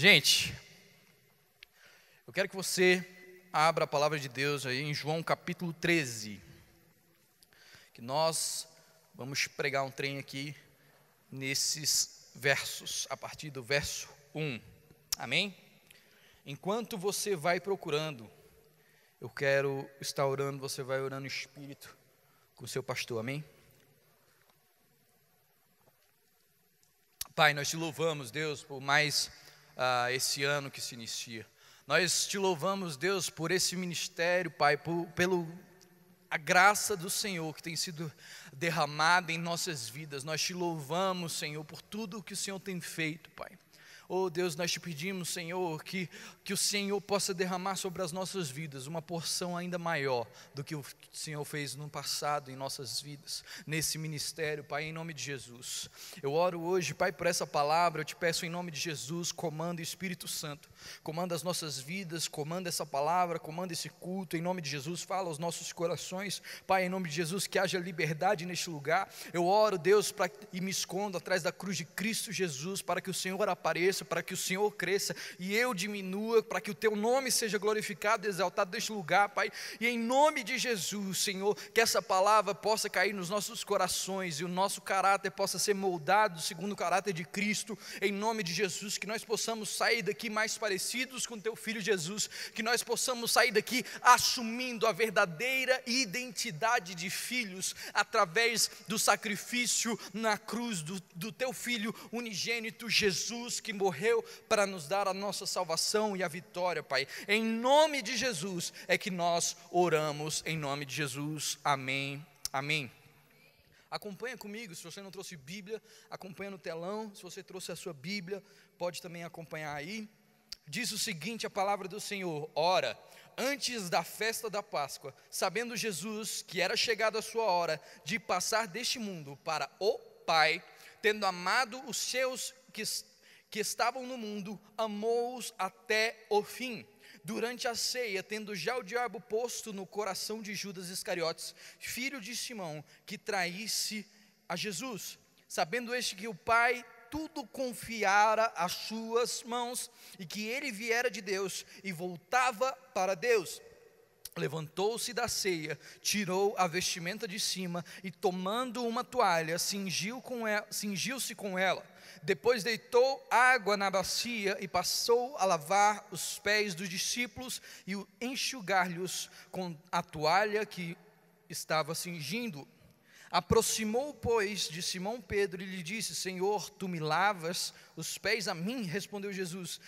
Gente, eu quero que você abra a palavra de Deus aí em João capítulo 13, que nós vamos pregar um trem aqui nesses versos, a partir do verso 1, amém? Enquanto você vai procurando, eu quero estar orando, você vai orando no Espírito com o seu pastor, amém? Pai, nós te louvamos, Deus, por mais esse ano que se inicia. Nós te louvamos, Deus, por esse ministério, Pai, pelo a graça do Senhor que tem sido derramada em nossas vidas. Nós te louvamos, Senhor, por tudo que o Senhor tem feito, Pai. Oh Deus, nós te pedimos, Senhor, que o Senhor possa derramar sobre as nossas vidas uma porção ainda maior do que o Senhor fez no passado em nossas vidas, nesse ministério, Pai, em nome de Jesus. Eu oro hoje, Pai, por essa palavra, eu te peço em nome de Jesus, comanda o Espírito Santo, comanda as nossas vidas, comanda essa palavra, comanda esse culto, em nome de Jesus, fala aos nossos corações, Pai, em nome de Jesus, que haja liberdade neste lugar. Eu oro, Deus, e me escondo atrás da cruz de Cristo Jesus, para que o Senhor apareça, para que o Senhor cresça e eu diminua, para que o teu nome seja glorificado e exaltado neste lugar, Pai, e em nome de Jesus, Senhor, que essa palavra possa cair nos nossos corações e o nosso caráter possa ser moldado segundo o caráter de Cristo, em nome de Jesus, que nós possamos sair daqui mais parecidos com teu Filho Jesus, que nós possamos sair daqui assumindo a verdadeira identidade de filhos, através do sacrifício na cruz do teu Filho unigênito Jesus, que morreu para nos dar a nossa salvação e a vitória, Pai. Em nome de Jesus é que nós oramos, em nome de Jesus, amém, amém. Acompanha comigo, se você não trouxe Bíblia, acompanha no telão. Se você trouxe a sua Bíblia, pode também acompanhar aí. Diz o seguinte, a palavra do Senhor: ora, antes da festa da Páscoa, sabendo Jesus que era chegada a sua hora de passar deste mundo para o Pai, tendo amado os seus que estavam no mundo, amou-os até o fim. Durante a ceia, tendo já o diabo posto no coração de Judas Iscariotes, filho de Simão, que traísse a Jesus, sabendo este que o Pai tudo confiara às suas mãos, e que ele viera de Deus e voltava para Deus, levantou-se da ceia, tirou a vestimenta de cima e, tomando uma toalha, cingiu-se com ela. Depois deitou água na bacia e passou a lavar os pés dos discípulos e enxugar-lhes com a toalha que estava cingindo. Aproximou, pois, de Simão Pedro e lhe disse: Senhor, tu me lavas os pés a mim? Respondeu Jesus: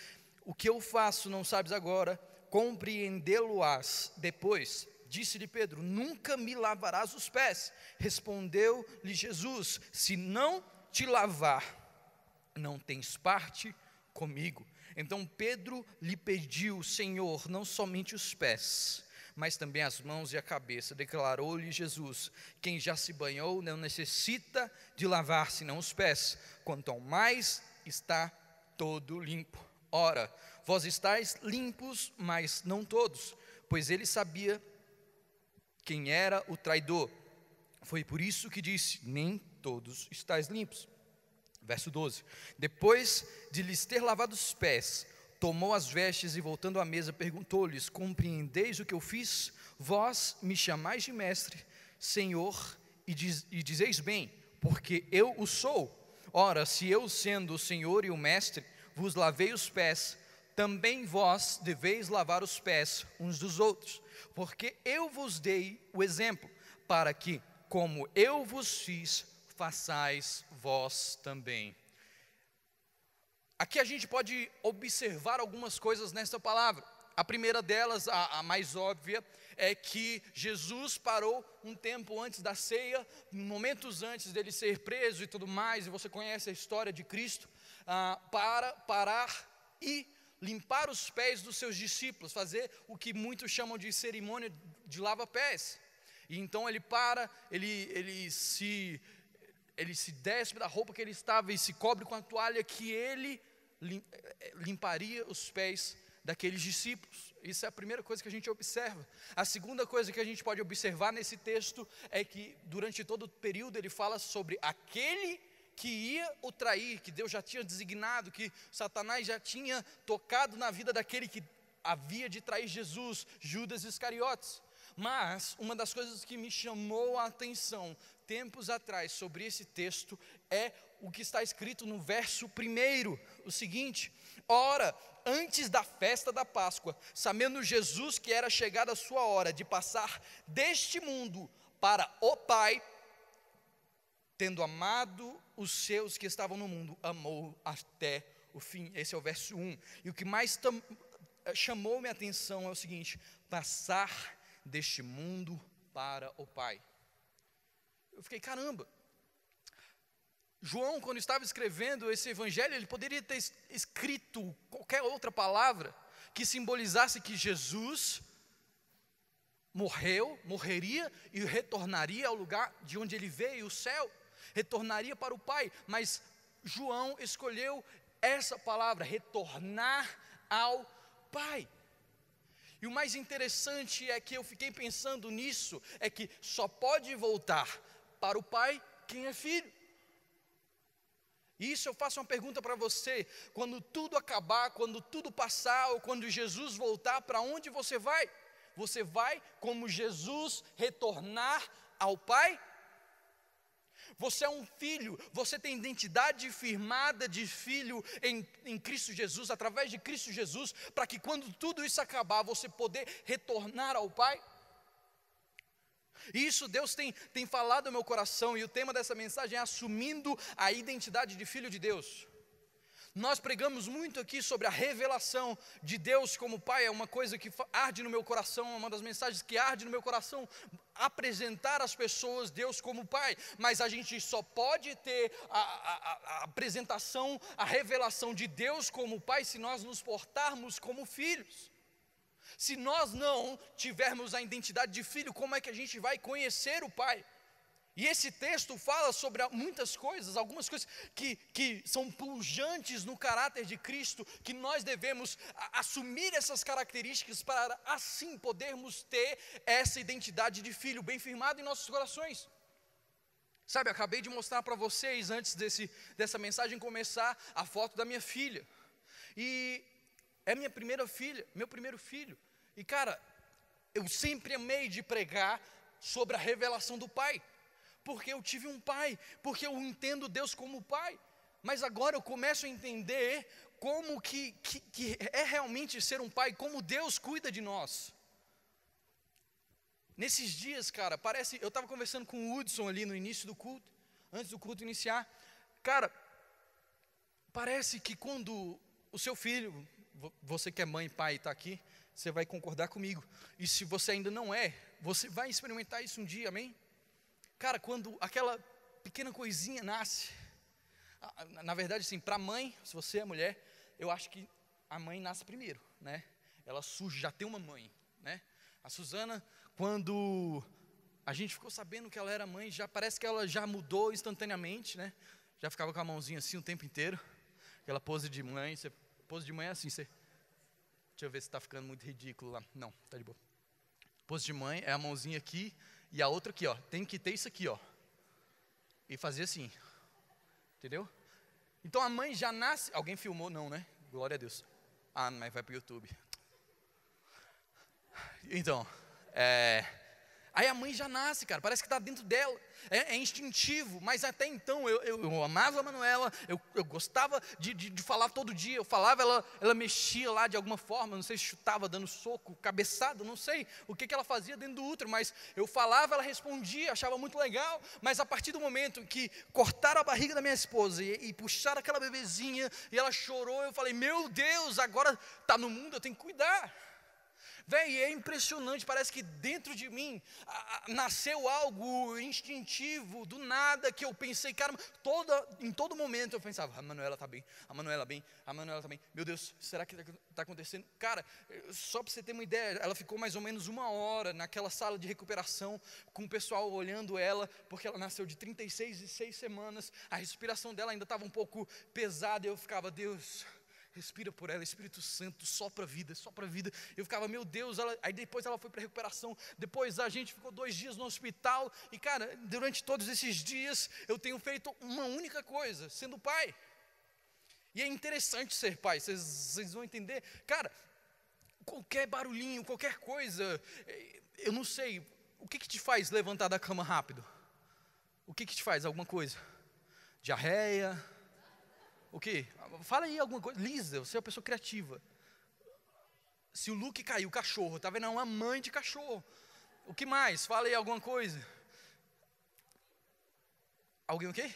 o que eu faço não sabes agora, compreendê-lo-ás depois. Disse-lhe Pedro: nunca me lavarás os pés. Respondeu-lhe Jesus: se não te lavar, não tens parte comigo. Então Pedro lhe pediu: Senhor, não somente os pés, mas também as mãos e a cabeça. Declarou-lhe Jesus: quem já se banhou não necessita de lavar senão os pés, quanto ao mais está todo limpo. Ora, vós estáis limpos, mas não todos, pois ele sabia quem era o traidor. Foi por isso que disse: nem todos estáis limpos. Verso 12, depois de lhes ter lavado os pés, tomou as vestes e, voltando à mesa, perguntou-lhes: compreendeis o que eu fiz? Vós me chamais de mestre, Senhor, e dizeis bem, porque eu o sou. Ora, se eu, sendo o Senhor e o mestre, vos lavei os pés, também vós deveis lavar os pés uns dos outros, porque eu vos dei o exemplo, para que, como eu vos fiz, façais vós também. Aqui a gente pode observar algumas coisas nessa palavra. A primeira delas, a mais óbvia, é que Jesus parou um tempo antes da ceia, momentos antes dele ser preso e tudo mais, e você conhece a história de Cristo, para parar e limpar os pés dos seus discípulos, fazer o que muitos chamam de cerimônia de lava-pés. E então ele para, ele se despe da roupa que ele estava e se cobre com a toalha que ele limparia os pés daqueles discípulos. Isso é a primeira coisa que a gente observa. A segunda coisa que a gente pode observar nesse texto é que durante todo o período ele fala sobre aquele que ia o trair, que Deus já tinha designado, que Satanás já tinha tocado na vida daquele que havia de trair Jesus, Judas Iscariotes. Mas uma das coisas que me chamou a atenção tempos atrás sobre esse texto é o que está escrito no verso 1, o seguinte: ora, antes da festa da Páscoa, sabendo Jesus que era chegada a sua hora de passar deste mundo para o Pai, tendo amado os seus que estavam no mundo, amou até o fim. Esse é o verso 1. E o que mais chamou minha atenção é o seguinte: passar deste mundo para o Pai. Eu fiquei, caramba. João, quando estava escrevendo esse evangelho, ele poderia ter escrito qualquer outra palavra que simbolizasse que Jesus morreria e retornaria ao lugar de onde ele veio, o céu, retornaria para o Pai. Mas João escolheu essa palavra, retornar ao Pai. E o mais interessante é que eu fiquei pensando nisso, é que só pode voltar para o Pai quem é filho. E isso eu faço uma pergunta para você: quando tudo acabar, quando tudo passar, ou quando Jesus voltar, para onde você vai? Você vai como Jesus retornar ao Pai? Você é um filho, você tem identidade firmada de filho em Cristo Jesus, através de Cristo Jesus, para que quando tudo isso acabar, você poder retornar ao Pai? E isso Deus tem falado no meu coração, e o tema dessa mensagem é assumindo a identidade de filho de Deus. Nós pregamos muito aqui sobre a revelação de Deus como Pai, é uma coisa que arde no meu coração, é uma das mensagens que arde no meu coração, apresentar às pessoas Deus como Pai. Mas a gente só pode ter a apresentação, a revelação de Deus como Pai se nós nos portarmos como filhos. Se nós não tivermos a identidade de filho, como é que a gente vai conhecer o Pai? E esse texto fala sobre muitas coisas, algumas coisas que são pujantes no caráter de Cristo, que nós devemos assumir essas características para assim podermos ter essa identidade de filho bem firmada em nossos corações. Sabe, acabei de mostrar para vocês, antes dessa mensagem começar, a foto da minha filha. E é minha primeira filha, meu primeiro filho. E cara, eu sempre amei de pregar sobre a revelação do Pai, porque eu tive um pai, porque eu entendo Deus como Pai. Mas agora eu começo a entender como que é realmente ser um pai, como Deus cuida de nós. Nesses dias, cara, eu estava conversando com o Hudson ali no início do culto, antes do culto iniciar. Cara, parece que quando o seu filho, você que é mãe e pai e está aqui, você vai concordar comigo. E se você ainda não é, você vai experimentar isso um dia, amém? Cara, quando aquela pequena coisinha nasce, na verdade, assim, para a mãe, se você é mulher, eu acho que a mãe nasce primeiro, né? Ela surge, já tem uma mãe, né? A Suzana, quando a gente ficou sabendo que ela era mãe, já parece que ela já mudou instantaneamente, né? Já ficava com a mãozinha assim o tempo inteiro, aquela pose de mãe, pose de mãe é assim, deixa eu ver se está ficando muito ridículo lá, não, tá de boa. Pose de mãe é a mãozinha aqui, e a outra aqui, ó, tem que ter isso aqui, ó, e fazer assim, entendeu? Então a mãe já nasce, alguém filmou? Não, né? Glória a Deus. Ah, mas vai para o YouTube. Então, aí a mãe já nasce, cara, parece que está dentro dela, é instintivo. Mas até então eu amava a Manuela, eu gostava de falar todo dia. Eu falava, ela mexia lá de alguma forma, não sei se chutava, dando soco, cabeçada, não sei o que ela fazia dentro do útero, mas eu falava, ela respondia, achava muito legal. Mas a partir do momento que cortaram a barriga da minha esposa e puxaram aquela bebezinha e ela chorou, eu falei, meu Deus, agora está no mundo, eu tenho que cuidar. Véi, é impressionante, parece que dentro de mim nasceu algo instintivo, do nada, que eu pensei, cara, em todo momento eu pensava, a Manuela está bem, a Manuela bem, a Manuela está bem, meu Deus, será que está acontecendo? Cara, só para você ter uma ideia, ela ficou mais ou menos 1 hora naquela sala de recuperação, com o pessoal olhando ela, porque ela nasceu de 36 e 6 semanas, a respiração dela ainda estava um pouco pesada, e eu ficava, Deus, respira por ela, Espírito Santo, sopra vida, sopra vida. Eu ficava, meu Deus, aí depois ela foi para recuperação, depois a gente ficou 2 dias no hospital, e cara, durante todos esses dias, eu tenho feito uma única coisa, sendo pai. E é interessante ser pai, vocês vão entender, cara, qualquer barulhinho, qualquer coisa, eu não sei, o que te faz levantar da cama rápido? O que te faz? Alguma coisa? Diarreia? O que? Fala aí alguma coisa. Lisa, você é uma pessoa criativa. Se o Luke caiu, cachorro, tá vendo? É uma mãe de cachorro. O que mais? Fala aí alguma coisa. Alguém o quê?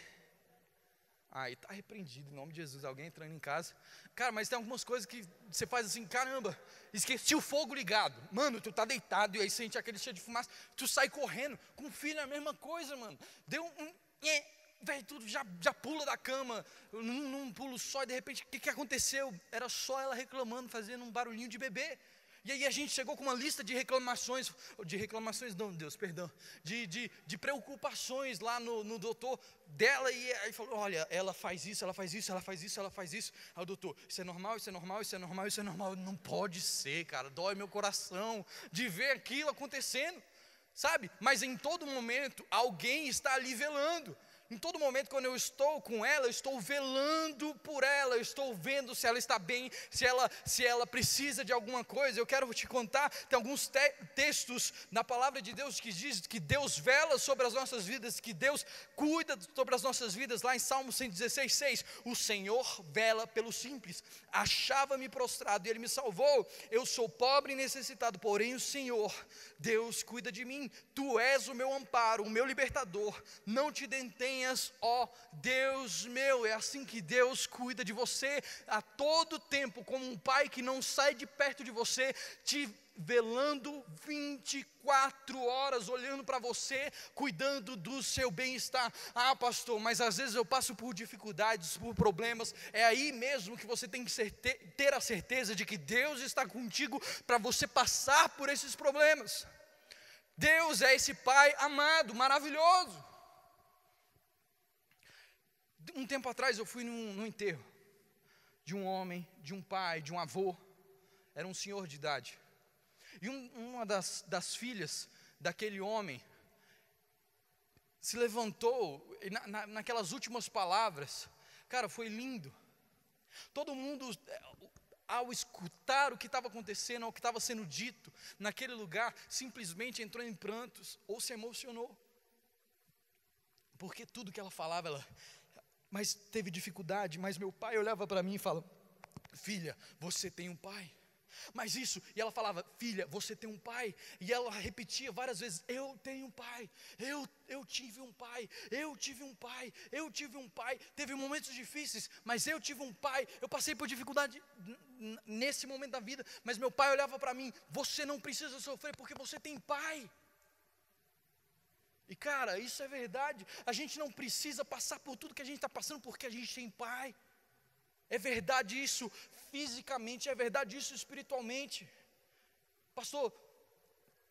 Aí tá repreendido, em nome de Jesus. Alguém entrando em casa. Cara, mas tem algumas coisas que você faz assim, caramba, esqueci o fogo ligado. Mano, tu tá deitado e aí sente aquele cheio de fumaça. Tu sai correndo. Com o filho é a mesma coisa, mano. Deu velho, tudo já pula da cama, num pulo só, e de repente, o que aconteceu? Era só ela reclamando, fazendo um barulhinho de bebê. E aí a gente chegou com uma lista de reclamações não, Deus, perdão, de preocupações lá no doutor dela, e aí falou, olha, ela faz isso, ela faz isso, ela faz isso, ela faz isso. Aí o doutor, isso é normal, isso é normal, isso é normal, isso é normal. Não pode ser, cara, dói meu coração de ver aquilo acontecendo, sabe? Mas em todo momento, alguém está ali velando. Em todo momento, quando eu estou com ela, eu estou velando por ela, eu estou vendo se ela está bem, se ela precisa de alguma coisa. Eu quero te contar, tem alguns textos na palavra de Deus que diz que Deus vela sobre as nossas vidas, que Deus cuida sobre as nossas vidas. Lá em Salmo 116:6, o Senhor vela pelo simples, achava-me prostrado e Ele me salvou. Eu sou pobre e necessitado, porém o Senhor, Deus, cuida de mim. Tu és o meu amparo, o meu libertador, não te detenhas, ó Deus meu. É assim que Deus cuida de você a todo tempo, como um pai que não sai de perto de você, te velando 24 horas, olhando para você, cuidando do seu bem-estar. Ah, pastor, mas às vezes eu passo por dificuldades, por problemas. É aí mesmo que você tem que ter a certeza de que Deus está contigo para você passar por esses problemas. Deus é esse pai amado, maravilhoso. Um tempo atrás eu fui num enterro de um homem, de um pai, de um avô. Era um senhor de idade. E uma das filhas daquele homem se levantou, e naquelas últimas palavras, cara, foi lindo. Todo mundo, ao escutar o que estava acontecendo, o que estava sendo dito naquele lugar, simplesmente entrou em prantos ou se emocionou. Porque tudo que ela falava, mas teve dificuldade. Mas meu pai olhava para mim e falava, filha, você tem um pai. Mas isso, e ela falava, filha, você tem um pai. E ela repetia várias vezes, eu tenho um pai, eu tive um pai, eu tive um pai, eu tive um pai. Teve momentos difíceis, mas eu tive um pai. Eu passei por dificuldade nesse momento da vida, mas meu pai olhava para mim, você não precisa sofrer porque você tem pai. E cara, isso é verdade. A gente não precisa passar por tudo que a gente está passando porque a gente tem pai. É verdade isso fisicamente, é verdade isso espiritualmente. Pastor,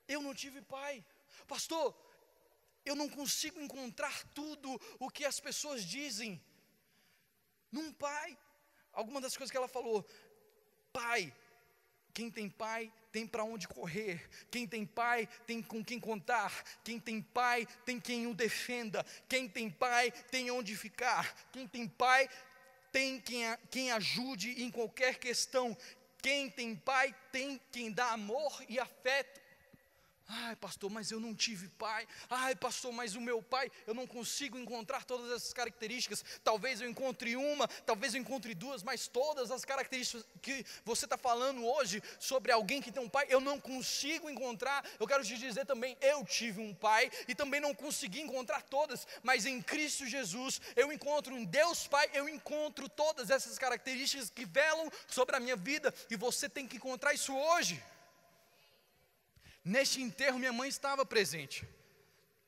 eu não tive pai. Pastor, eu não consigo encontrar tudo o que as pessoas dizem num pai. Alguma das coisas que ela falou, pai, quem tem pai tem para onde correr. Quem tem pai tem com quem contar. Quem tem pai tem quem o defenda. Quem tem pai tem onde ficar. Quem tem pai tem quem ajude em qualquer questão. Quem tem pai tem quem dá amor e afeto. Ai, pastor, mas eu não tive pai. Ai, pastor, mas o meu pai, eu não consigo encontrar todas essas características. Talvez eu encontre uma, talvez eu encontre duas, mas todas as características que você está falando hoje sobre alguém que tem um pai, eu não consigo encontrar. Eu quero te dizer também, eu tive um pai e também não consegui encontrar todas, mas em Cristo Jesus, eu encontro em Deus Pai, eu encontro todas essas características que velam sobre a minha vida, e você tem que encontrar isso hoje. Neste enterro minha mãe estava presente.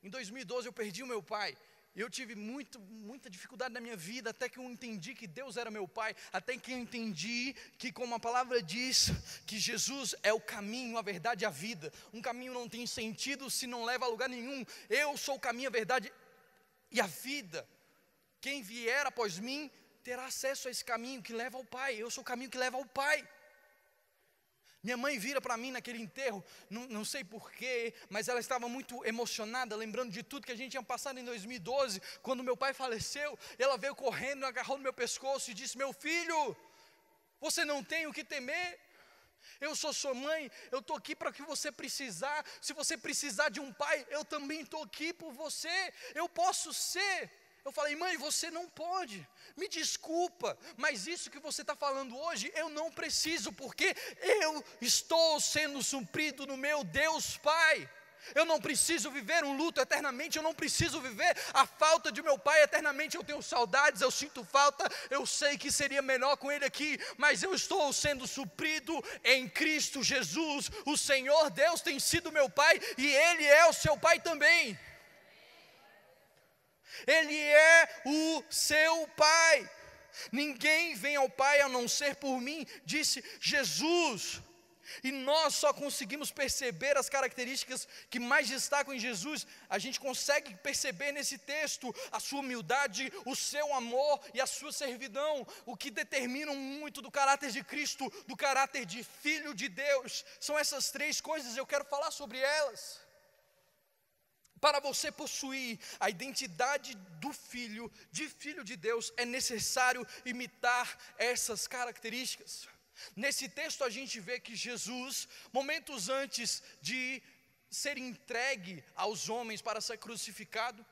Em 2012 eu perdi o meu pai. Eu tive muita dificuldade na minha vida, até que eu entendi que Deus era meu pai, até que eu entendi que, como a palavra diz, que Jesus é o caminho, a verdade e a vida. Um caminho não tem sentido se não leva a lugar nenhum. Eu sou o caminho, a verdade e a vida. Quem vier após mim terá acesso a esse caminho que leva ao Pai. Eu sou o caminho que leva ao Pai. Minha mãe vira para mim naquele enterro, não sei porquê, mas ela estava muito emocionada, lembrando de tudo que a gente tinha passado em 2012, quando meu pai faleceu. Ela veio correndo, agarrou no meu pescoço e disse: meu filho, você não tem o que temer, eu sou sua mãe, eu estou aqui para o que você precisar. Se você precisar de um pai, eu também estou aqui por você, eu posso ser. Eu falei: mãe, você não pode, me desculpa, mas isso que você está falando hoje, eu não preciso, porque eu estou sendo suprido no meu Deus Pai. Eu não preciso viver um luto eternamente, eu não preciso viver a falta de meu pai eternamente. Eu tenho saudades, eu sinto falta, eu sei que seria melhor com ele aqui, mas eu estou sendo suprido em Cristo Jesus. O Senhor Deus tem sido meu pai e Ele é o seu pai também. Ele é o seu Pai. Ninguém vem ao Pai a não ser por mim, disse Jesus. E nós só conseguimos perceber as características que mais destacam em Jesus. A gente consegue perceber nesse texto a sua humildade, o seu amor e a sua servidão, o que determinam muito do caráter de Cristo, do caráter de Filho de Deus. São essas três coisas, eu quero falar sobre elas. Para você possuir a identidade do Filho de Deus, é necessário imitar essas características. Nesse texto a gente vê que Jesus, momentos antes de ser entregue aos homens para ser crucificado,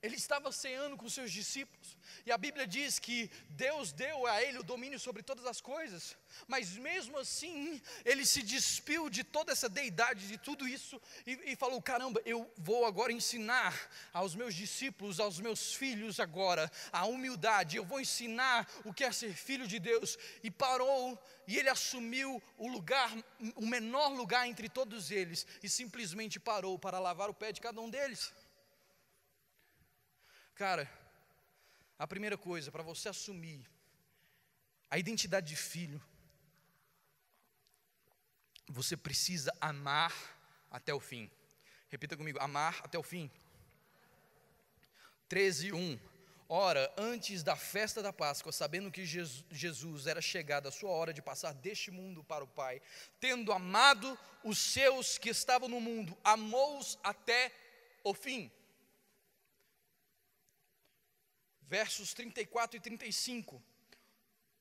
ele estava ceando com seus discípulos, e a Bíblia diz que Deus deu a ele o domínio sobre todas as coisas, mas mesmo assim, ele se despiu de toda essa deidade, de tudo isso, e falou: caramba, eu vou agora ensinar aos meus discípulos, aos meus filhos agora, a humildade, eu vou ensinar o que é ser filho de Deus. E parou, e ele assumiu o lugar, o menor lugar entre todos eles, e simplesmente parou para lavar o pé de cada um deles. Cara, a primeira coisa, para você assumir a identidade de filho, você precisa amar até o fim. Repita comigo: amar até o fim. 13:1. Ora, antes da festa da Páscoa, sabendo que Jesus era chegado a sua hora de passar deste mundo para o Pai, tendo amado os seus que estavam no mundo, amou-os até o fim. Versos 34 e 35,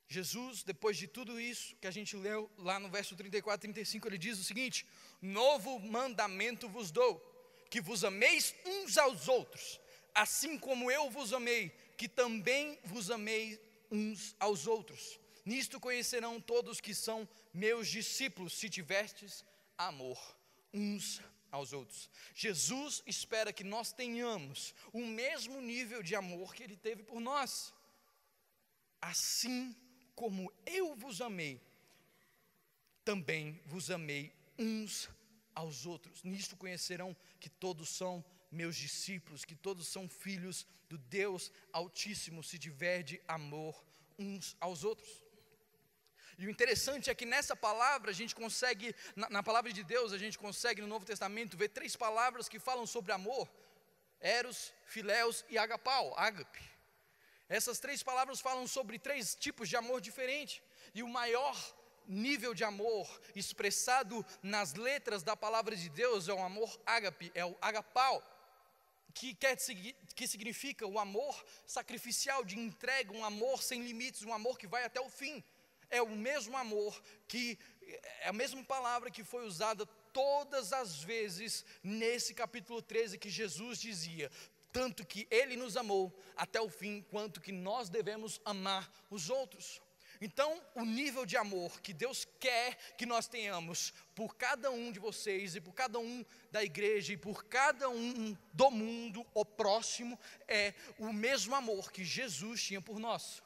Jesus, depois de tudo isso que a gente leu lá no verso 34 e 35, ele diz o seguinte: novo mandamento vos dou, que vos ameis uns aos outros, assim como eu vos amei, que também vos amei uns aos outros. Nisto conhecerão todos que são meus discípulos, se tiverdes amor uns aos outros. Jesus espera que nós tenhamos o mesmo nível de amor que Ele teve por nós. Assim como eu vos amei, também vos amei uns aos outros. Nisto conhecerão que todos são meus discípulos, que todos são filhos do Deus Altíssimo, se tiverdes amor uns aos outros. E o interessante é que nessa palavra a gente consegue, na palavra de Deus, a gente consegue no Novo Testamento ver três palavras que falam sobre amor: eros, filéus e agapau, ágape. Essas três palavras falam sobre três tipos de amor diferentes. E o maior nível de amor expressado nas letras da palavra de Deus é o amor ágape, é o agapau, que significa o amor sacrificial, de entrega, um amor sem limites, um amor que vai até o fim. É o mesmo amor, é a mesma palavra que foi usada todas as vezes nesse capítulo 13 que Jesus dizia: tanto que Ele nos amou até o fim, quanto que nós devemos amar os outros. Então, o nível de amor que Deus quer que nós tenhamos por cada um de vocês, e por cada um da igreja, e por cada um do mundo, o próximo, é o mesmo amor que Jesus tinha por nós.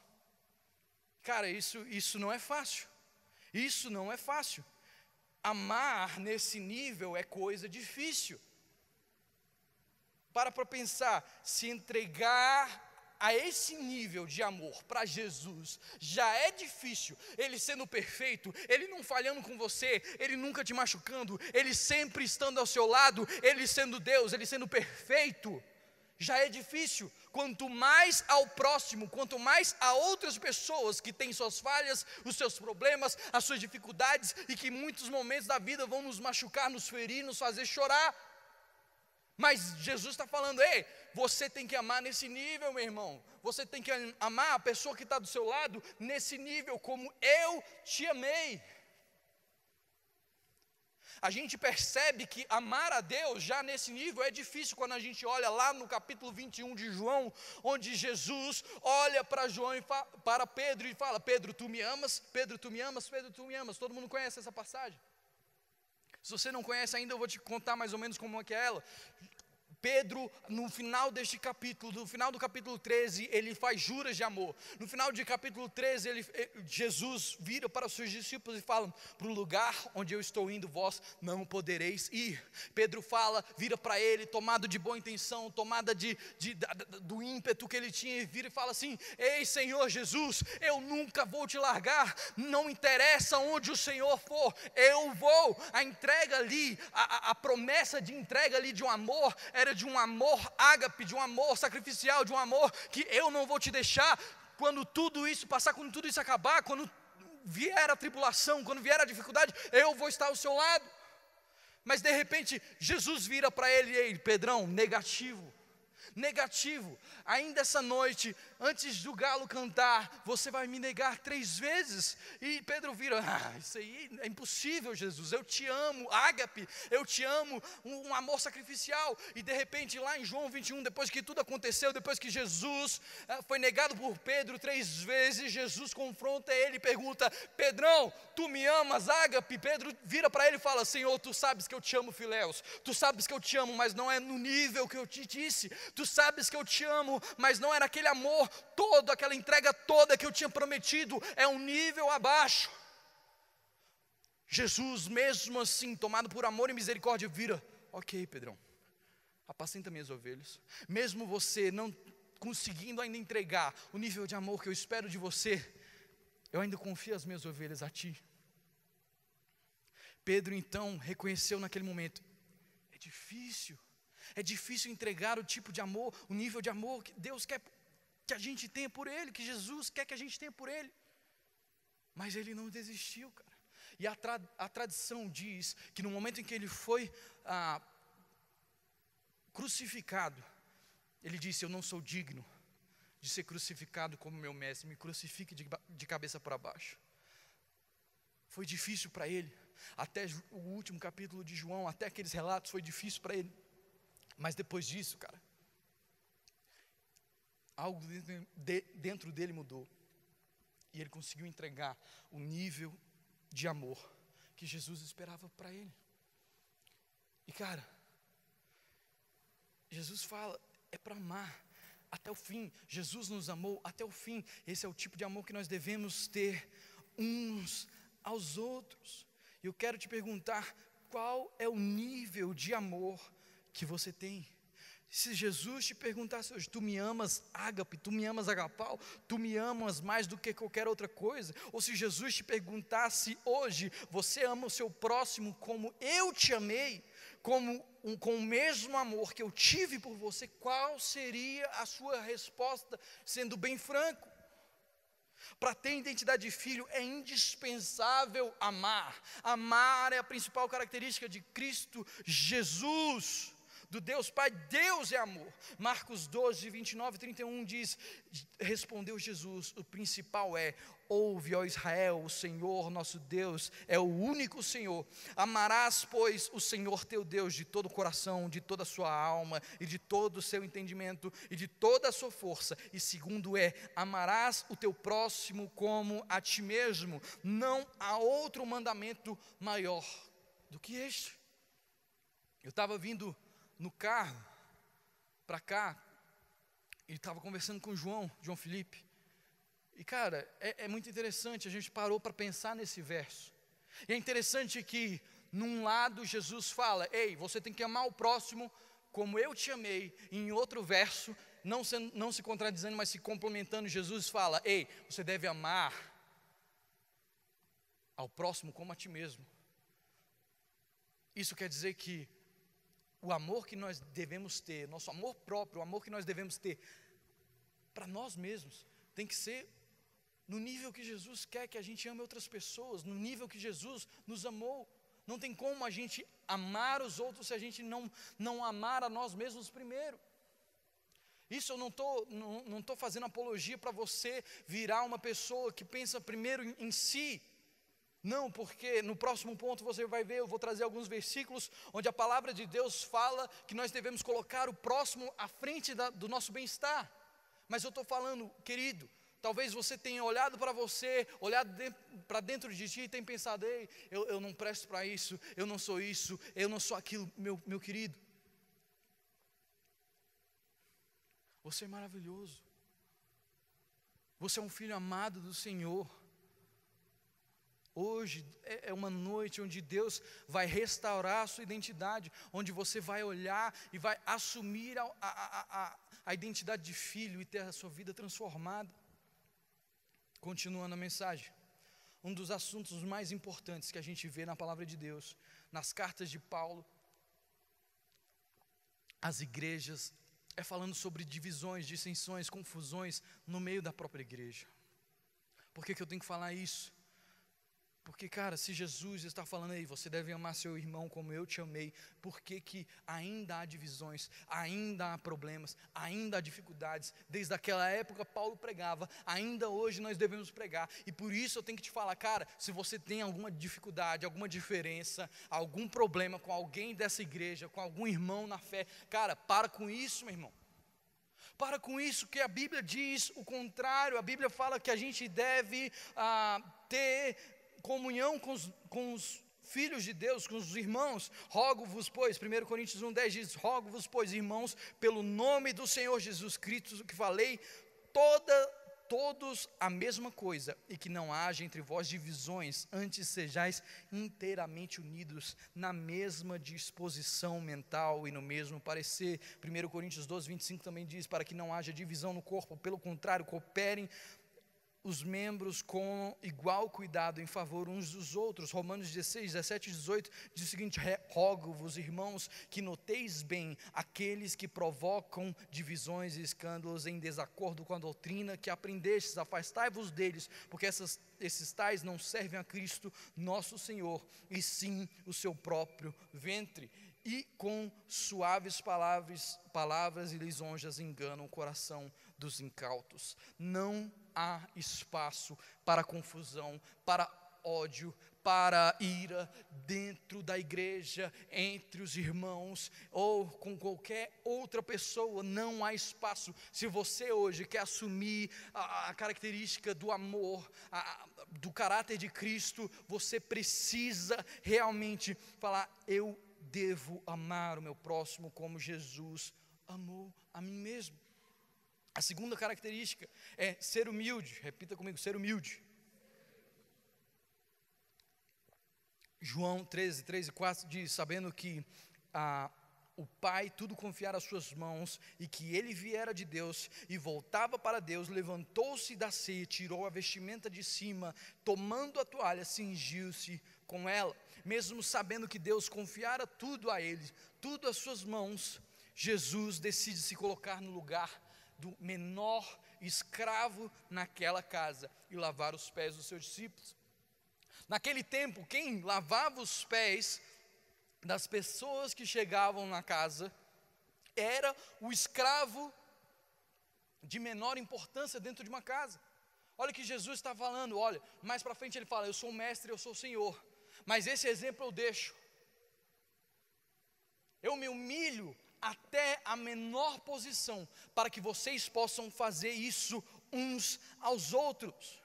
Cara, isso não é fácil. Isso não é fácil. Amar nesse nível é coisa difícil. Para pensar, se entregar a esse nível de amor para Jesus já é difícil. Ele sendo perfeito, Ele não falhando com você, Ele nunca te machucando, Ele sempre estando ao seu lado, Ele sendo Deus, Ele sendo perfeito. já é difícil. Quanto mais ao próximo, quanto mais a outras pessoas que têm suas falhas, os seus problemas, as suas dificuldades, e que em muitos momentos da vida vão nos machucar, nos ferir, nos fazer chorar. Mas Jesus está falando: ei, você tem que amar nesse nível, meu irmão. Você tem que amar a pessoa que está do seu lado nesse nível, como eu te amei. A gente percebe que amar a Deus já nesse nível é difícil quando a gente olha lá no capítulo 21 de João, onde Jesus olha para João e para Pedro e fala: Pedro, tu me amas? Pedro, tu me amas? Pedro, tu me amas? Todo mundo conhece essa passagem? Se você não conhece ainda, eu vou te contar mais ou menos como é que é ela. Pedro, no final deste capítulo, no final do capítulo 13, ele faz juras de amor. No final de capítulo 13, Jesus vira para os seus discípulos e fala: para o lugar onde eu estou indo, vós não podereis ir. Pedro fala, vira para ele, tomado de boa intenção, tomada do ímpeto que ele tinha, e vira e fala assim: ei, Senhor Jesus, eu nunca vou te largar, não interessa onde o Senhor for, eu vou. A entrega ali, a promessa de entrega ali de um amor, era de um amor ágape, de um amor sacrificial, de um amor que eu não vou te deixar. Quando tudo isso passar, quando tudo isso acabar, quando vier a tribulação, quando vier a dificuldade, eu vou estar ao seu lado. Mas de repente Jesus vira para ele: ei, Pedrão, negativo, ainda essa noite, antes do galo cantar, você vai me negar 3 vezes. E Pedro vira: isso aí é impossível, Jesus, eu te amo, ágape, eu te amo, um amor sacrificial. E de repente lá em João 21, depois que tudo aconteceu, depois que Jesus foi negado por Pedro 3 vezes, Jesus confronta ele e pergunta: Pedrão, tu me amas, ágape? Pedro vira para ele e fala: Senhor, tu sabes que eu te amo, Filéus, tu sabes que eu te amo, mas não é no nível que eu te disse. Tu sabes que eu te amo, mas não era aquele amor todo, aquela entrega toda que eu tinha prometido, é um nível abaixo. Jesus, mesmo assim, tomado por amor e misericórdia, vira: ok, Pedrão, apacenta minhas ovelhas. Mesmo você não conseguindo ainda entregar o nível de amor que eu espero de você, eu ainda confio as minhas ovelhas a ti. Pedro então reconheceu naquele momento: é difícil entregar o tipo de amor, o nível de amor que Deus quer que a gente tenha por Ele, que Jesus quer que a gente tenha por Ele. Mas ele não desistiu, cara. E a tradição diz que no momento em que ele foi crucificado, ele disse: eu não sou digno de ser crucificado como meu mestre, me crucifique de cabeça para baixo. Foi difícil para ele, até o último capítulo de João, até aqueles relatos, foi difícil para ele. Mas depois disso, cara, algo dentro dele mudou. E ele conseguiu entregar o nível de amor que Jesus esperava para ele. E cara, Jesus fala, é para amar até o fim. Jesus nos amou até o fim. Esse é o tipo de amor que nós devemos ter uns aos outros. E eu quero te perguntar, qual é o nível de amor que você tem? Se Jesus te perguntasse hoje: tu me amas, ágape, tu me amas, agapau, tu me amas mais do que qualquer outra coisa? Ou se Jesus te perguntasse hoje: você ama o seu próximo como eu te amei, com o mesmo amor que eu tive por você, qual seria a sua resposta, sendo bem franco? Para ter identidade de filho é indispensável amar. Amar é a principal característica de Cristo Jesus, do Deus Pai. Deus é amor. Marcos 12, 29 e 31 diz: respondeu Jesus, o principal é: ouve, ó Israel, o Senhor nosso Deus é o único Senhor. Amarás, pois, o Senhor teu Deus de todo o coração, de toda a sua alma e de todo o seu entendimento e de toda a sua força. E segundo é: amarás o teu próximo como a ti mesmo. Não há outro mandamento maior do que este. Eu estava vindo no carro para cá e estava conversando com o João Felipe. E cara, é muito interessante, a gente parou para pensar nesse verso. E é interessante que num lado Jesus fala: ei, você tem que amar o próximo como eu te amei. E em outro verso, não se contradizendo, mas se complementando, Jesus fala: ei, você deve amar ao próximo como a ti mesmo. Isso quer dizer que o amor que nós devemos ter, nosso amor próprio, o amor que nós devemos ter para nós mesmos, tem que ser no nível que Jesus quer que a gente ame outras pessoas, no nível que Jesus nos amou. Não tem como a gente amar os outros se a gente não amar a nós mesmos primeiro. Isso eu não estou fazendo apologia para você virar uma pessoa que pensa primeiro em si. Não, porque no próximo ponto você vai ver, eu vou trazer alguns versículos onde a palavra de Deus fala que nós devemos colocar o próximo à frente do nosso bem-estar. Mas eu estou falando, querido, talvez você tenha olhado para você, olhado para dentro de ti e tenha pensado: ei, eu não presto para isso, eu não sou aquilo, meu querido. Você é maravilhoso. Você é um filho amado do Senhor. Hoje é uma noite onde Deus vai restaurar a sua identidade, onde você vai olhar e vai assumir a identidade de filho e ter a sua vida transformada. Continuando a mensagem, um dos assuntos mais importantes que a gente vê na palavra de Deus, nas cartas de Paulo, às igrejas, é falando sobre divisões, dissensões, confusões no meio da própria igreja. Por que eu tenho que falar isso? Porque, cara, se Jesus está falando aí, você deve amar seu irmão como eu te amei, por que ainda há divisões, ainda há problemas, ainda há dificuldades? Desde aquela época Paulo pregava, ainda hoje nós devemos pregar, e por isso eu tenho que te falar, cara, se você tem alguma dificuldade, alguma diferença, algum problema com alguém dessa igreja, com algum irmão na fé, cara, para com isso, meu irmão. Para com isso, que a Bíblia diz o contrário. A Bíblia fala que a gente deve ter comunhão com os filhos de Deus, com os irmãos. Rogo-vos, pois, 1 Coríntios 1,10 diz: rogo-vos, pois, irmãos, pelo nome do Senhor Jesus Cristo, que falei todos a mesma coisa, e que não haja entre vós divisões, antes sejais inteiramente unidos na mesma disposição mental e no mesmo parecer. 1 Coríntios 12:25 também diz: para que não haja divisão no corpo, pelo contrário, cooperem os membros com igual cuidado em favor uns dos outros. Romanos 16, 17 e 18 diz o seguinte: rogo-vos, irmãos, que noteis bem aqueles que provocam divisões e escândalos em desacordo com a doutrina que aprendestes, afastai-vos deles, porque esses tais não servem a Cristo nosso Senhor, e sim o seu próprio ventre, e com suaves palavras e lisonjas enganam o coração dos incautos. Não há espaço para confusão, para ódio, para ira dentro da igreja, entre os irmãos ou com qualquer outra pessoa. Não há espaço. Se você hoje quer assumir a característica do amor, do caráter de Cristo, você precisa realmente falar: eu devo amar o meu próximo como Jesus amou a mim mesmo. A segunda característica é ser humilde. Repita comigo: ser humilde. João 13, 3 e 4 diz: sabendo que o Pai tudo confiara às suas mãos, e que ele viera de Deus e voltava para Deus, levantou-se da ceia, tirou a vestimenta de cima, tomando a toalha, cingiu-se com ela. Mesmo sabendo que Deus confiara tudo a ele, tudo às suas mãos, Jesus decide se colocar no lugar do menor escravo naquela casa e lavar os pés dos seus discípulos. Naquele tempo, quem lavava os pés das pessoas que chegavam na casa era o escravo de menor importância dentro de uma casa. Olha o que Jesus está falando. Olha, mais para frente ele fala: eu sou o mestre, eu sou o Senhor, mas esse exemplo eu deixo. Eu me humilho até a menor posição, para que vocês possam fazer isso uns aos outros.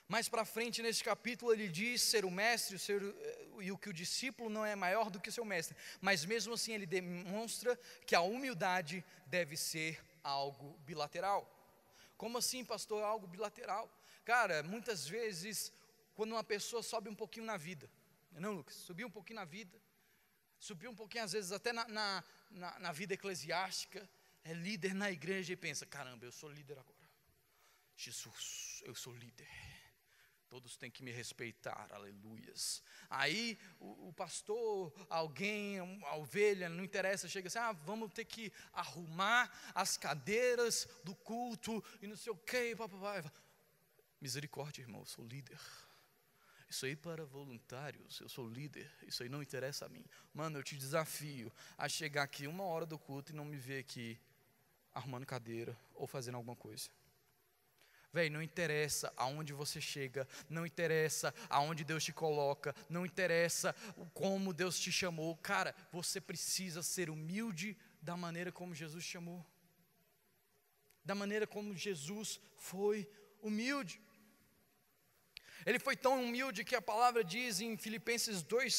Mais para frente nesse capítulo ele diz ser o mestre, e o que o discípulo não é maior do que seu mestre, mas mesmo assim ele demonstra que a humildade deve ser algo bilateral. Como assim, pastor, algo bilateral? Cara, muitas vezes quando uma pessoa sobe um pouquinho na vida, não, Lucas, subir um pouquinho na vida, subir um pouquinho às vezes até na vida eclesiástica, é líder na igreja e pensa: caramba, eu sou líder agora, Jesus, eu sou líder, Todos têm que me respeitar, aleluias. Aí o pastor, alguém, a ovelha, não interessa, chega assim, vamos ter que arrumar as cadeiras do culto e não sei o que, papai. Misericórdia, irmão, eu sou líder. Isso aí para voluntários, eu sou líder, isso aí não interessa a mim. Mano, eu te desafio a chegar aqui 1 hora do culto e não me ver aqui arrumando cadeira ou fazendo alguma coisa. Véi, não interessa aonde você chega, não interessa aonde Deus te coloca, não interessa como Deus te chamou. Cara, você precisa ser humilde da maneira como Jesus chamou. Da maneira como Jesus foi humilde. Ele foi tão humilde que a palavra diz em Filipenses 2,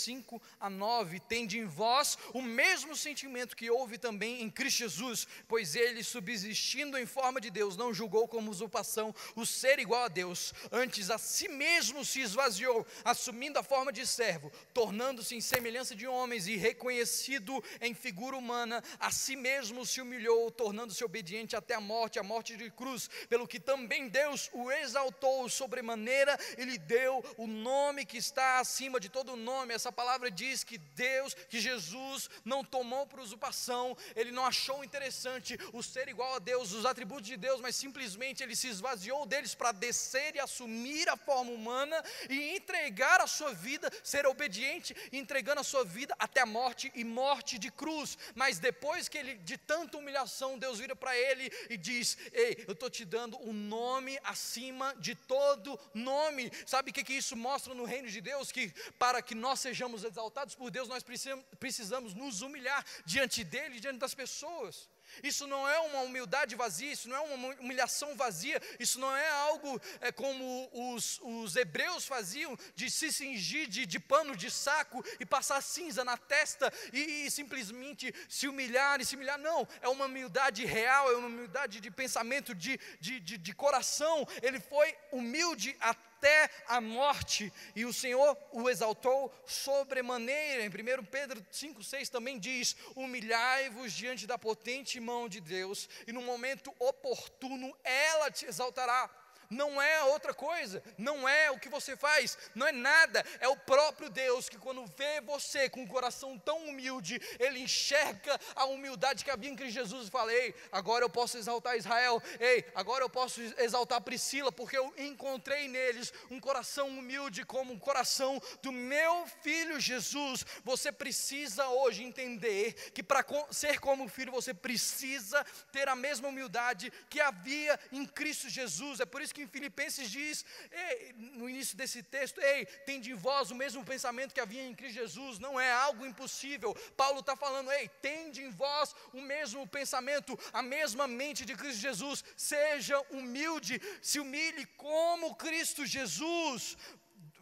5-9, tende em vós o mesmo sentimento que houve também em Cristo Jesus, pois ele, subsistindo em forma de Deus, não julgou como usurpação o ser igual a Deus, antes a si mesmo se esvaziou, assumindo a forma de servo, tornando-se em semelhança de homens e reconhecido em figura humana, a si mesmo se humilhou, tornando-se obediente até a morte de cruz, pelo que também Deus o exaltou sobremaneira e lhe deu o nome que está acima de todo nome. Essa palavra diz que Jesus não tomou por usurpação, ele não achou interessante o ser igual a Deus, os atributos de Deus, mas simplesmente ele se esvaziou deles para descer e assumir a forma humana e entregar a sua vida, ser obediente, entregando a sua vida até a morte e morte de cruz. Mas depois que ele, de tanta humilhação, Deus vira para ele e diz: ei, eu estou te dando um nome acima de todo nome. Sabe o que isso mostra no reino de Deus? Que para que nós sejamos exaltados por Deus, nós precisamos nos humilhar diante dele, diante das pessoas. Isso não é uma humildade vazia, isso não é uma humilhação vazia, isso não é algo como os hebreus faziam, de se cingir de pano de saco e passar cinza na testa e simplesmente se humilhar, não, é uma humildade real, é uma humildade de pensamento, de coração. Ele foi humilde até a morte, e o Senhor o exaltou sobremaneira. Em 1 Pedro 5,6 também diz: humilhai-vos diante da potente mão de Deus, e no momento oportuno ela te exaltará. Não é outra coisa, não é o que você faz, não é nada, é o próprio Deus que, quando vê você com um coração tão humilde, ele enxerga a humildade que havia em Cristo Jesus e fala: ei, agora eu posso exaltar Israel, ei, agora eu posso exaltar Priscila, porque eu encontrei neles um coração humilde como o coração do meu filho Jesus. Você precisa hoje entender que para ser como filho, você precisa ter a mesma humildade que havia em Cristo Jesus. É por isso que em Filipenses diz, no início desse texto: ei, tende em vós o mesmo pensamento que havia em Cristo Jesus. Não é algo impossível. Paulo está falando: ei, tende em vós o mesmo pensamento, a mesma mente de Cristo Jesus. Seja humilde, se humilhe como Cristo Jesus.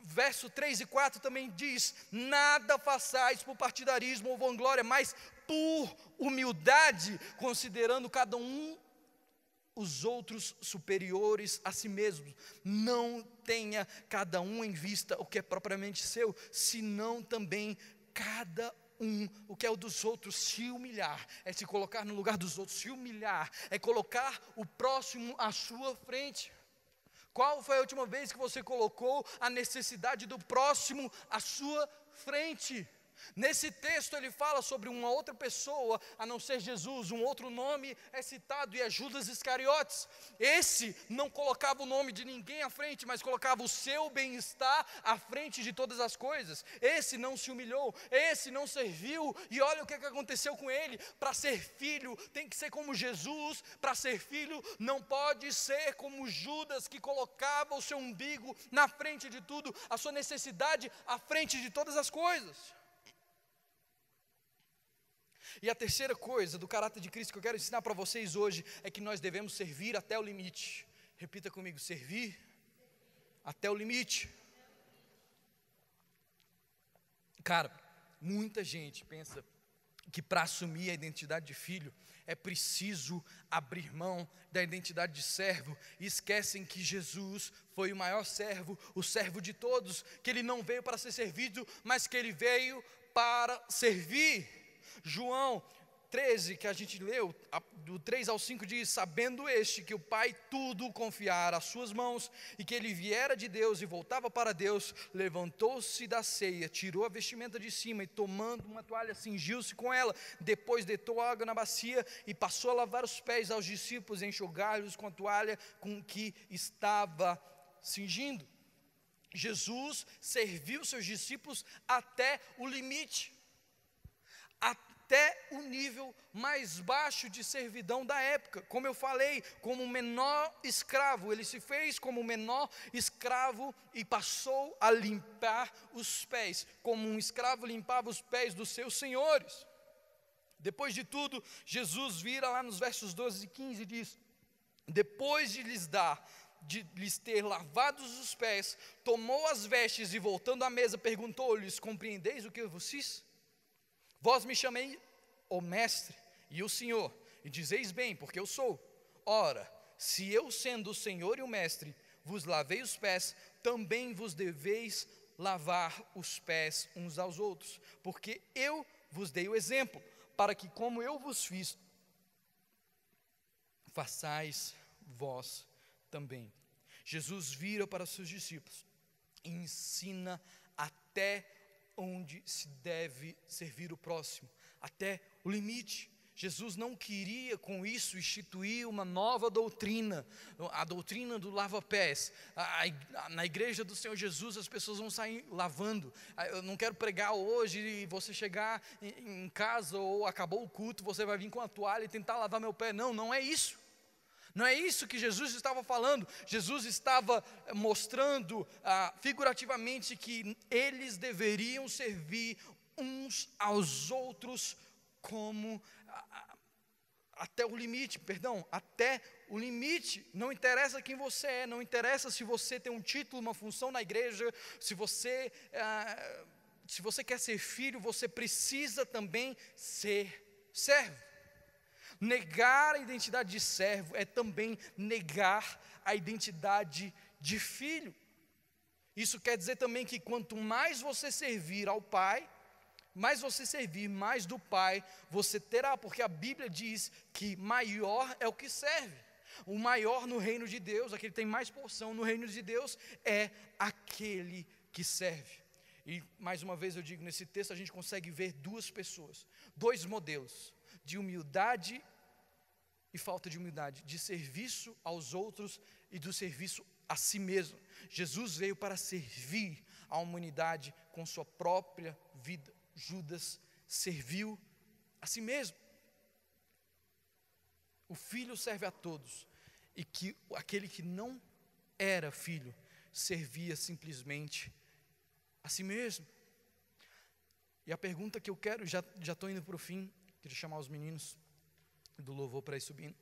Verso 3 e 4 também diz: nada façais por partidarismo ou vanglória, mas por humildade, considerando cada um os outros superiores a si mesmos. Não tenha cada um em vista o que é propriamente seu, senão também cada um o que é o dos outros. Se humilhar é se colocar no lugar dos outros, se humilhar é colocar o próximo à sua frente. Qual foi a última vez que você colocou a necessidade do próximo à sua frente? Nesse texto ele fala sobre uma outra pessoa, a não ser Jesus. Um outro nome é citado, e é Judas Iscariotes. Esse não colocava o nome de ninguém à frente, mas colocava o seu bem-estar à frente de todas as coisas. Esse não se humilhou, esse não serviu, e olha o que aconteceu com ele. Para ser filho tem que ser como Jesus. Para ser filho não pode ser como Judas, que colocava o seu umbigo na frente de tudo, a sua necessidade à frente de todas as coisas. E a terceira coisa do caráter de Cristo que eu quero ensinar para vocês hoje é que nós devemos servir até o limite. Repita comigo: servir até o limite. Cara, muita gente pensa que para assumir a identidade de filho é preciso abrir mão da identidade de servo, e esquecem que Jesus foi o maior servo, o servo de todos, que ele não veio para ser servido, mas que ele veio para servir. João 13, que a gente leu, do 3 ao 5 diz: sabendo este que o Pai tudo confiara às suas mãos, e que ele viera de Deus e voltava para Deus, levantou-se da ceia, tirou a vestimenta de cima e tomando uma toalha, cingiu-se com ela, depois deitou água na bacia e passou a lavar os pés aos discípulos e enxugar-lhes com a toalha com que estava cingindo. Jesus serviu seus discípulos até o limite, até o nível mais baixo de servidão da época. Como eu falei, como o menor escravo, ele se fez como o menor escravo e passou a limpar os pés, como um escravo limpava os pés dos seus senhores. Depois de tudo, Jesus vira lá nos versos 12 e 15 e diz: depois de lhes ter lavados os pés, tomou as vestes e voltando à mesa perguntou-lhes: compreendeis o que eu vos fiz? Vós me chamei o mestre e o Senhor, e dizeis bem, porque eu sou. Ora, se eu sendo o Senhor e o mestre vos lavei os pés, também vos deveis lavar os pés uns aos outros, porque eu vos dei o exemplo, para que como eu vos fiz, façais vós também. Jesus vira para os seus discípulos e ensina até onde se deve servir o próximo, até o limite. Jesus não queria com isso instituir uma nova doutrina, a doutrina do lava-pés. Na igreja do Senhor Jesus as pessoas vão sair lavando. Eu não quero pregar hoje e você chegar em casa ou acabou o culto, você vai vir com a toalha e tentar lavar meu pé. Não, não é isso. Não é isso que Jesus estava falando. Jesus estava mostrando figurativamente que eles deveriam servir uns aos outros como até o limite, até o limite. Não interessa quem você é, não interessa se você tem um título, uma função na igreja, se você quer ser filho, você precisa também ser servo. Negar a identidade de servo é também negar a identidade de filho. Isso quer dizer também que quanto mais você servir ao Pai, mais você servir mais do Pai, você terá, porque a Bíblia diz que maior é o que serve. O maior no reino de Deus, aquele que tem mais porção no reino de Deus, é aquele que serve. E mais uma vez eu digo, nesse texto a gente consegue ver duas pessoas, dois modelos de humildade e falta de humildade, de serviço aos outros e do serviço a si mesmo. Jesus veio para servir a humanidade com sua própria vida. Judas serviu a si mesmo. O filho serve a todos, e que aquele que não era filho servia simplesmente a si mesmo. E a pergunta que eu quero, já estou indo para o fim, queria chamar os meninos do louvor para ir subindo.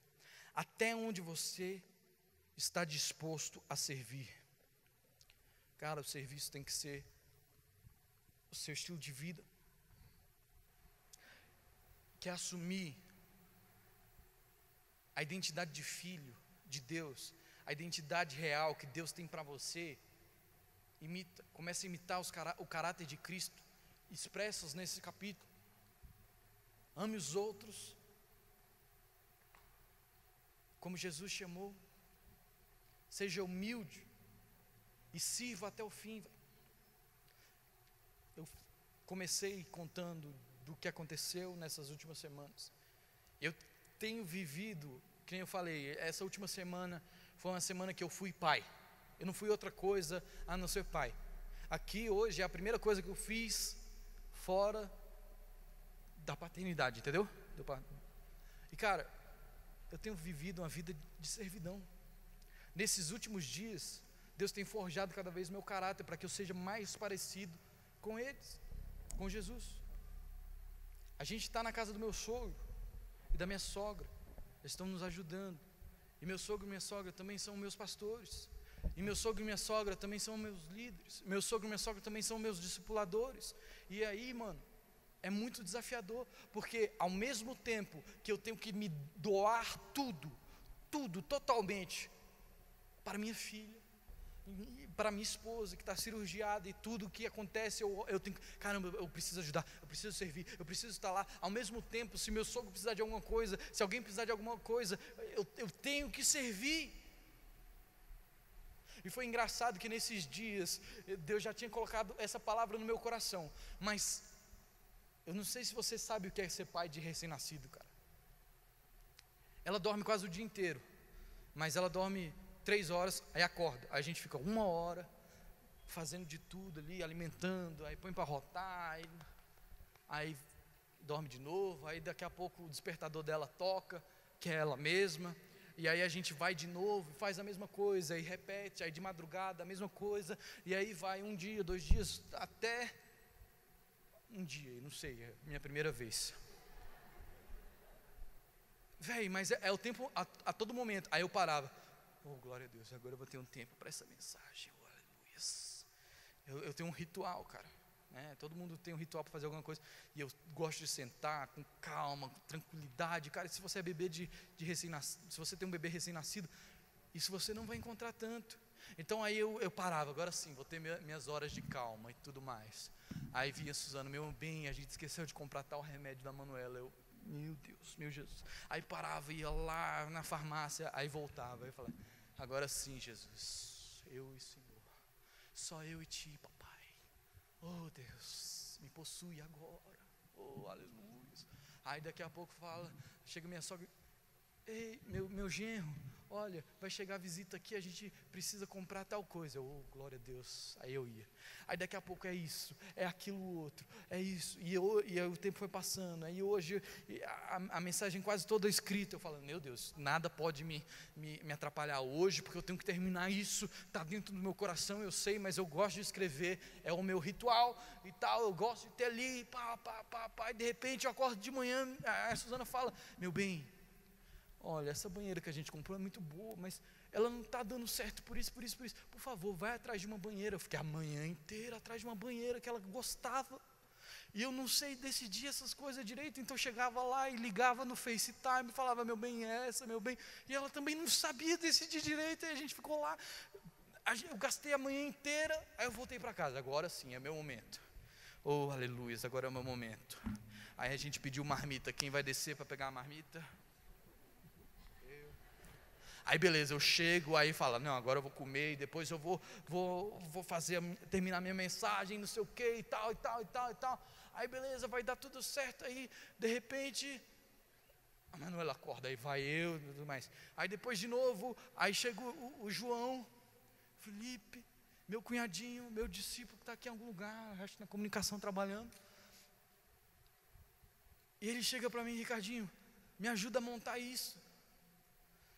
Até onde você está disposto a servir? Cara, o serviço tem que ser o seu estilo de vida. Quer assumir a identidade de filho de Deus, a identidade real que Deus tem para você? Comece a imitar o caráter de Cristo, expressos nesse capítulo. Ame os outros como Jesus chamou. Seja humilde e sirva até o fim. Eu comecei contando do que aconteceu nessas últimas semanas. Eu tenho vivido, como eu falei, essa última semana foi uma semana que eu fui pai. Eu não fui outra coisa a não ser pai. Aqui hoje é a primeira coisa que eu fiz fora da paternidade, entendeu? E cara, eu tenho vivido uma vida de servidão. Nesses últimos dias, Deus tem forjado cada vez meu caráter para que eu seja mais parecido com eles, com Jesus. A gente está na casa do meu sogro e da minha sogra, eles estão nos ajudando. E meu sogro e minha sogra também são meus pastores. E meu sogro e minha sogra também são meus líderes. Meu sogro e minha sogra também são meus discipuladores. E aí, mano, é muito desafiador, porque ao mesmo tempo que eu tenho que me doar tudo, totalmente, para minha filha, para minha esposa que está cirurgiada e tudo que acontece, eu tenho, caramba, eu preciso ajudar, eu preciso servir, eu preciso estar lá. Ao mesmo tempo, se meu sogro precisar de alguma coisa, se alguém precisar de alguma coisa, eu tenho que servir. E foi engraçado que nesses dias, Deus já tinha colocado essa palavra no meu coração, mas eu não sei se você sabe o que é ser pai de recém-nascido, cara. Ela dorme quase o dia inteiro, mas ela dorme 3 horas, aí acorda, aí a gente fica 1 hora fazendo de tudo ali, alimentando, aí põe para rotar, aí dorme de novo, aí daqui a pouco o despertador dela toca, que é ela mesma, e aí a gente vai de novo, faz a mesma coisa, e repete, aí de madrugada a mesma coisa, e aí vai 1 dia, 2 dias, até um dia, não sei, é a minha primeira vez. Véi, mas é o tempo a todo momento. Aí eu parava, oh glória a Deus, agora eu vou ter um tempo para essa mensagem, oh, aleluia. Eu tenho um ritual, cara, né? Todo mundo tem um ritual para fazer alguma coisa, e eu gosto de sentar com calma, com tranquilidade, cara. Se você é bebê de recém-nascido, se você tem um bebê recém-nascido, isso você não vai encontrar tanto. Então aí eu parava, agora sim, vou ter minhas horas de calma e tudo mais. Aí vinha Suzana, meu bem, a gente esqueceu de comprar tal remédio da Manuela, meu Deus, meu Jesus. Aí parava, ia lá na farmácia, aí voltava, aí falava, agora sim, Jesus, eu e Senhor, só eu e Ti, papai. Oh Deus, me possui agora, oh aleluia. Aí daqui a pouco chega minha sogra, ei, meu genro, olha, vai chegar a visita aqui, a gente precisa comprar tal coisa. Oh, glória a Deus. Aí eu ia. Aí daqui a pouco é isso, é aquilo outro, é isso. E aí o tempo foi passando. Aí hoje a mensagem quase toda escrita. Eu falo, meu Deus, nada pode me atrapalhar hoje, porque eu tenho que terminar isso. Está dentro do meu coração, eu sei, mas eu gosto de escrever. É o meu ritual e tal. Eu gosto de ter ali, e de repente eu acordo de manhã. A Suzana fala, meu bem, olha, essa banheira que a gente comprou é muito boa, mas ela não está dando certo por isso. Por favor, vai atrás de uma banheira. Eu fiquei a manhã inteira atrás de uma banheira que ela gostava. E eu não sei decidir essas coisas direito, então eu chegava lá e ligava no FaceTime e falava, meu bem, essa, meu bem. E ela também não sabia decidir direito, e a gente ficou lá. Eu gastei a manhã inteira, aí eu voltei para casa. Agora sim, é meu momento. Oh, aleluia, agora é o meu momento. Aí a gente pediu marmita. Quem vai descer para pegar a marmita? Aí beleza, eu chego, aí fala, não, agora eu vou comer, e depois eu vou terminar minha mensagem, não sei o que, e tal. Aí beleza, vai dar tudo certo, aí de repente, a Manuela acorda, aí vai eu e tudo mais. Aí depois de novo, aí chega o João, Felipe, meu cunhadinho, meu discípulo que está aqui em algum lugar, acho que na comunicação trabalhando. E ele chega para mim, Ricardinho, me ajuda a montar isso.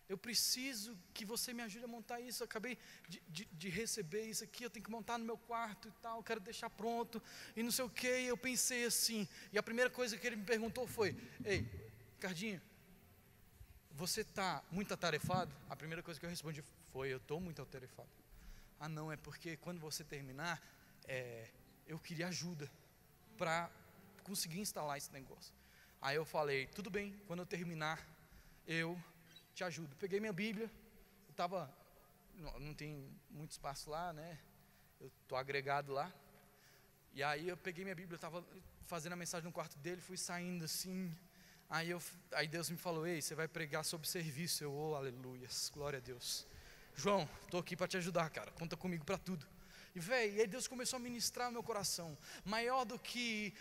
Eu preciso que você me ajude a montar isso. Eu acabei de receber isso aqui, eu tenho que montar no meu quarto e tal, quero deixar pronto, e não sei o que. E eu pensei assim, e a primeira coisa que ele me perguntou foi, ei, Ricardinho, você está muito atarefado? A primeira coisa que eu respondi foi, eu estou muito atarefado. Ah não, é porque quando você terminar, eu queria ajuda para conseguir instalar esse negócio. Aí eu falei, tudo bem, quando eu terminar, eu te ajudo. Peguei minha Bíblia, não tem muito espaço lá, né? Eu estou agregado lá. E aí eu peguei minha Bíblia, estava fazendo a mensagem no quarto dele, fui saindo assim. Aí Deus me falou, ei, você vai pregar sobre serviço. Eu, oh, aleluias, glória a Deus. João, estou aqui para te ajudar, cara, conta comigo para tudo. E aí Deus começou a ministrar no meu coração, maior do que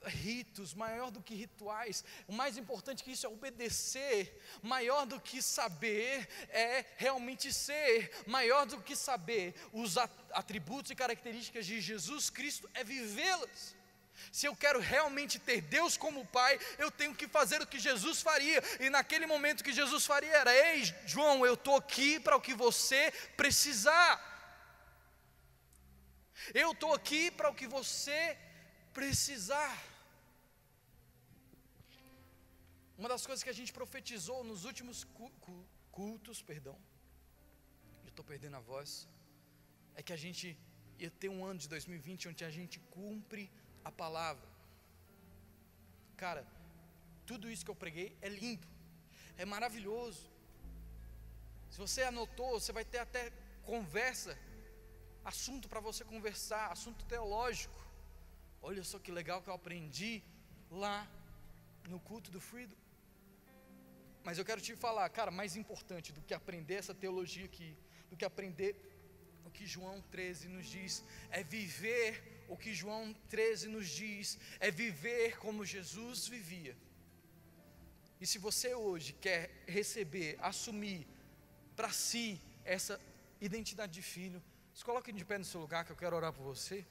ritos, maior do que rituais, o mais importante que isso é obedecer, maior do que saber é realmente ser, maior do que saber os atributos e características de Jesus Cristo é vivê-las. Se eu quero realmente ter Deus como Pai, eu tenho que fazer o que Jesus faria, e naquele momento que Jesus faria era, ei João, eu estou aqui para o que você precisar. Eu estou aqui para o que você precisar. Uma das coisas que a gente profetizou nos últimos cultos, eu estou perdendo a voz, é que a gente ia ter um ano de 2020 onde a gente cumpre a palavra. Cara, tudo isso que eu preguei é lindo, é maravilhoso. Se você anotou, você vai ter até conversa assunto para você conversar, assunto teológico. Olha só que legal que eu aprendi lá no culto do Freedom. Mas eu quero te falar, cara, mais importante do que aprender essa teologia aqui, do que aprender o que João 13 nos diz, é viver o que João 13 nos diz, é viver como Jesus vivia. E se você hoje quer receber, assumir para si essa identidade de filho, se coloque de pé no seu lugar que eu quero orar por você.